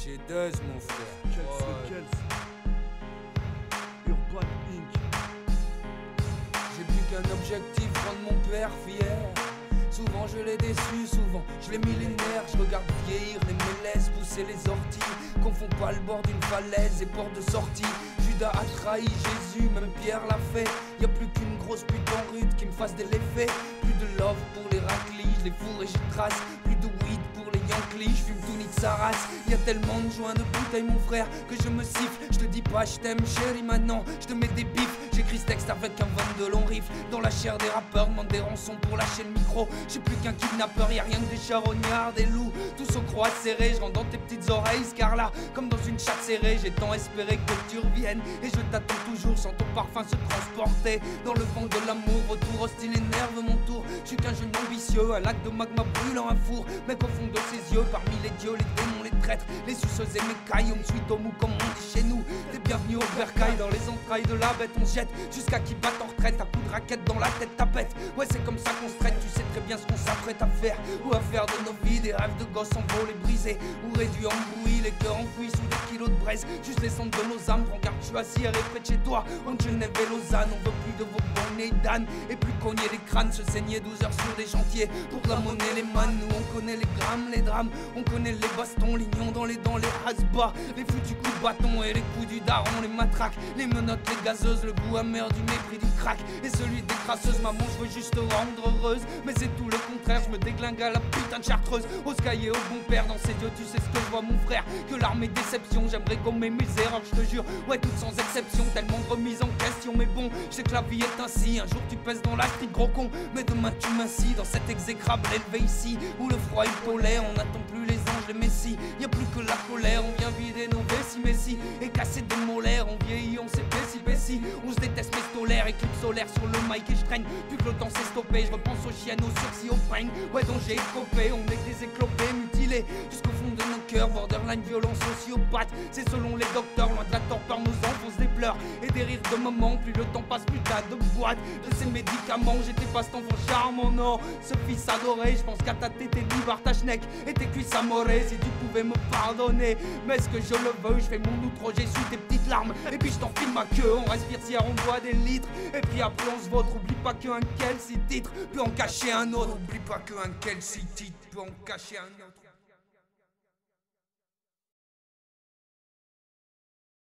G2 mon frère. Kels. Urban Inc. J'ai plus qu'un objectif, rendre mon père fier. Souvent je l'ai déçu, souvent je l'ai millénaire. Je regarde vieillir les mélèzes, pousser les orties. Confond pas le bord d'une falaise et porte de sortie. Judas a trahi Jésus, même Pierre l'a fait. Y'a plus qu'une grosse pute en rude qui me fasse de l'effet. Plus de love pour les raclis, je les fourre et je trace. Plus de weed pour les Yankees, je fume tout ni de sa race. Y'a tellement de joints de bouteilles mon frère que je me siffle. Je te dis pas je t'aime chérie maintenant, je te mets des bifs. J'écris ce texte avec un 22 long riff. Dans la chair des rappeurs, demande des rançons pour lâcher le micro. J'suis plus qu'un kidnappeur, y'a rien que des charognards, des loups. Tous au croix serré, je rentre dans tes petites oreilles Scarla, comme dans une chatte serrée. J'ai tant espéré que tu reviennes et je t'attends toujours, sans ton parfum se transporter dans le vent de l'amour. Retour hostile énerve mon tour. J'suis qu'un jeune ambitieux, un lac de magma brûlant un four. Mec au fond de ses yeux, parmi les dieux, les démons, les traîtres, les suceuses et mes cailles, on me suit au mou comme on dit chez nous. T'es bienvenu au bercail, dans les entrailles de la bête on se jette jusqu'à qui batte en retraite. À coups de raquette dans la tête tapette. Ouais c'est comme ça qu'on se traite, tu sais très bien ce qu'on s'apprête à faire. Ou à faire de nos vies des rêves de gosses envolés brisés. Ou réduits en bouillie, les cœurs enfouis sous des kilos de braise. Juste les cendres de nos âmes, prends garde, je suis assis et près de chez toi. En Genève et Lausanne, on veut plus de vos bonnets d'âne. Et plus cogner les crânes, se saigner 12 heures sur des chantiers. Pour la monnaie les mannes, nous on connaît les grammes, les drames. On connaît les bastons, l'ignons dans les dents, les hasbats. Les foutus coups de bâton et les coups du daron, les matraques. Les menottes, les gazeuses, le goût amer du mépris du crack. Et celui des crasseuses, maman je veux juste te rendre heureuse. Mais c'est tout le contraire, je me déglingue à la putain de chartreuse. Au sky au bon père, dans ses yeux tu sais ce que je vois mon frère. Que l'armée déception, j'aimerais gommer mes erreurs, je te jure. Ouais toutes sans exception, tellement de remise en question. Mais bon, je sais que la vie est ainsi. Un jour tu pèses dans la street gros con, mais demain tu m'assis dans cet exécrable élevé ici. Où le froid est polaire, on n'attend plus les anges, les messies. Y'a plus que la colère, on vient vider nos vessies messi. Et casser des molaires, on vieillit, on s'épaissit, pessi. On se déteste mes stolaires, éclipse solaire sur le mic et je traîne. Plus que le temps s'est stoppé, je repense aux chiennes, aux sursis, aux pranks. Ouais dont j'ai écopé, on est des éclopés, mutilés jusqu'au fond de nos cœurs, borderline violence sociopathe. C'est selon les docteurs, loin de la torpeur, nos enfants se déplorent. Et des rires de maman, plus le temps passe, plus t'as de boîte. De ces médicaments, j'étais pas cet enfant charmant, non. Ce fils adoré, je pense qu'à ta tête et divar ta schneck et tes cuisses amorées, si tu pouvais me pardonner. Mais est-ce que je le veux, je fais mon outro, j'essuie tes petites larmes. Et puis je t'enfile ma queue, on respire si on boit des litres. Et puis après on se vautre, oublie pas qu'un Kelsey titre peut en cacher un autre. Oublie pas qu'un Kelsey titre peut en cacher un autre.